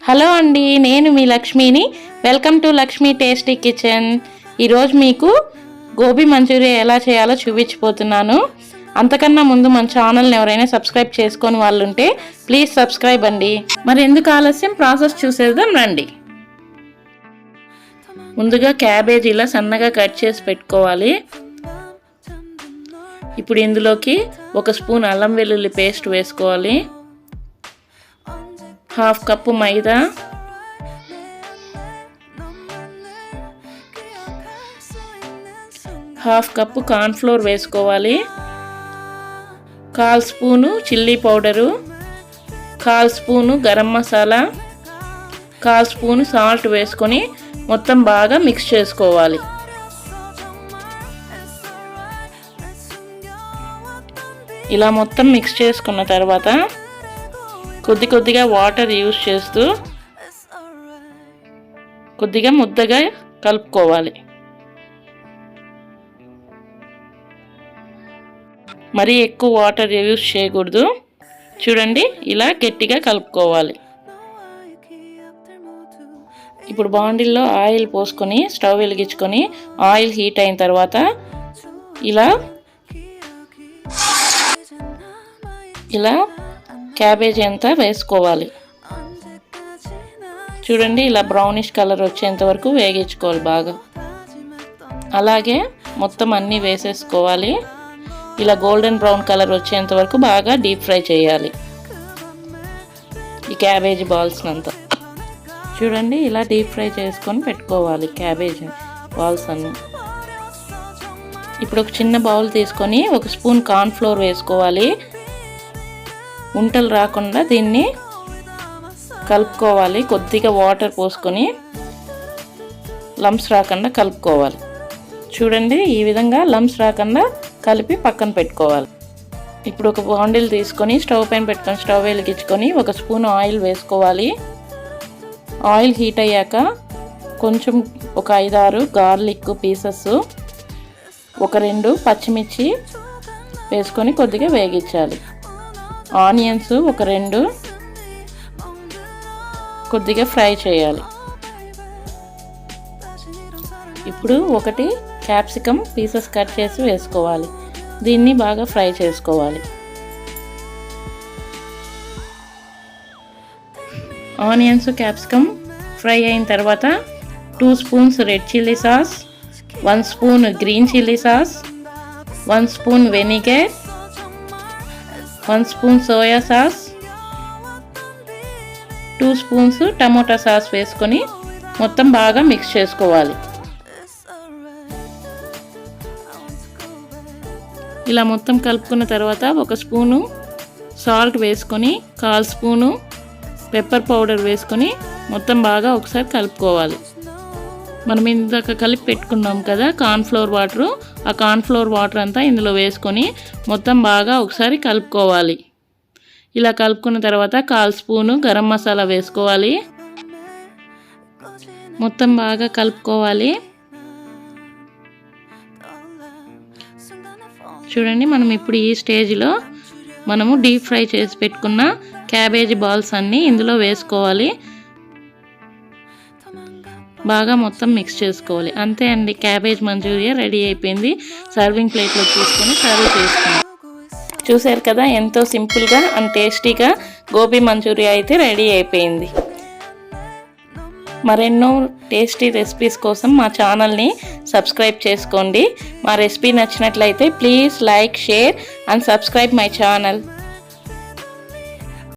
Hello అండి, నేను మీ లక్ష్మిని. Welcome to Lakshmi tasty kitchen. ఈరోజు మీకు గోబీ మంచూరియా ఎలా చేయాలో చూపించిపోతున్నాను. అంతకన్నా ముందు మన ఛానల్ని ఎవరైనా సబ్స్క్రైబ్ చేసుకొని వాళ్ళు ఉంటే ప్లీజ్ సబ్స్క్రైబ్ అండి. మరి ఎందుకు ఆలస్యం, ప్రాసెస్ చూసేద్దాం రండి. ముందుగా క్యాబేజీ ఇలా సన్నగా కట్ చేసి పెట్టుకోవాలి. ఇప్పుడు ఇందులోకి 1 స్పూన్ అల్లం వెల్లుల్లి పేస్ట్ వేసుకోవాలి, 1/2 కప్పు మైదా, 1/2 కప్పు కార్న్ఫ్లోర్ వేసుకోవాలి, 1/4 spoon chilli powder, 1/4 spoon garam masala, 1/4 spoon salt వేసుకొని మొత్తం బాగా మిక్స్ చేసుకోవాలి. ఇలా మొత్తం మిక్స్ చేసుకున్న తర్వాత కొద్దిగా వాటర్ యూస్ చేస్తూ కొద్దిగా ముద్దగా కలుపుకోవాలి. మరీ ఎక్కువ వాటర్ యూస్ చేయకూడదు. చూడండి, ఇలా గట్టిగా కలుపుకోవాలి. ఇప్పుడు బాండిల్లో ఆయిల్ పోసుకొని స్టవ్ వెలిగించుకొని ఆయిల్ హీట్ అయిన తర్వాత ఇలా క్యాబేజీ అంతా వేసుకోవాలి. చూడండి, ఇలా బ్రౌనిష్ కలర్ వచ్చేంత వరకు వేగించుకోవాలి బాగా. అలాగే మొత్తం అన్నీ వేసేసుకోవాలి. ఇలా గోల్డెన్ బ్రౌన్ కలర్ వచ్చేంత వరకు బాగా డీప్ ఫ్రై చేయాలి ఈ క్యాబేజీ బాల్స్ అంతా. చూడండి, ఇలా డీప్ ఫ్రై చేసుకొని పెట్టుకోవాలి క్యాబేజీ బాల్స్ అన్నీ. ఇప్పుడు ఒక చిన్న బౌల్ తీసుకొని 1 స్పూన్ కార్న్ఫ్లోర్ వేసుకోవాలి. ఉంటలు రాకుండా దీన్ని కలుపుకోవాలి. కొద్దిగా వాటర్ పోసుకొని లంప్స్ రాకుండా కలుపుకోవాలి. చూడండి, ఈ విధంగా లంప్స్ రాకుండా కలిపి పక్కన పెట్టుకోవాలి. ఇప్పుడు ఒక బాండిల్ తీసుకొని స్టవ్ పైన పెట్టుకొని స్టవ్ వెలిగించుకొని 1 స్పూన్ ఆయిల్ వేసుకోవాలి. ఆయిల్ హీట్ అయ్యాక కొంచెం ఒక 5-6 గార్లిక్ పీసెస్, 1-2 పచ్చిమిర్చి వేసుకొని కొద్దిగా వేగించాలి. ఆనియన్స్ 1-2 కొద్దిగా ఫ్రై చేయాలి. ఇప్పుడు 1 క్యాప్సికమ్ పీసెస్ కట్ చేసి వేసుకోవాలి. దీన్ని బాగా ఫ్రై చేసుకోవాలి. ఆనియన్స్ క్యాప్సికమ్ ఫ్రై అయిన తర్వాత 2 spoons red chilli sauce, 1 spoon green chilli sauce, 1 spoon vinegar, 1 spoon soya sauce, 2 spoons tomato sauce వేసుకొని మొత్తం బాగా మిక్స్ చేసుకోవాలి. ఇలా మొత్తం కలుపుకున్న తర్వాత 1 స్పూను సాల్ట్ వేసుకొని 1/4 స్పూను పెప్పర్ పౌడర్ వేసుకొని మొత్తం బాగా ఒకసారి కలుపుకోవాలి. మనం ఇందాక కలిపి పెట్టుకున్నాం కదా కార్న్ఫ్లోర్ వాటరు, ఆ కార్న్ఫ్లోర్ వాటర్ అంతా ఇందులో వేసుకొని మొత్తం బాగా ఒకసారి కలుపుకోవాలి. ఇలా కలుపుకున్న తర్వాత 1/4 స్పూను గరం మసాలా వేసుకోవాలి. మొత్తం బాగా కలుపుకోవాలి. చూడండి, మనం ఇప్పుడు ఈ స్టేజ్లో మనము డీప్ ఫ్రై చేసి పెట్టుకున్న క్యాబేజీ బాల్స్ అన్నీ ఇందులో వేసుకోవాలి. బాగా మొత్తం మిక్స్ చేసుకోవాలి. అంతే అండి, క్యాబేజ్ మంచూరియా రెడీ అయిపోయింది. సర్వింగ్ ప్లేట్లో తీసుకొని సర్వ్ చేసుకున్నాం. చూసారు కదా, ఎంతో సింపుల్గా అండ్ టేస్టీగా గోబీ మంచూరియా అయితే రెడీ అయిపోయింది. మరెన్నో టేస్టీ రెసిపీస్ కోసం మా ఛానల్ని సబ్స్క్రైబ్ చేసుకోండి. మా రెసిపీ నచ్చినట్లయితే please like, share and subscribe my channel.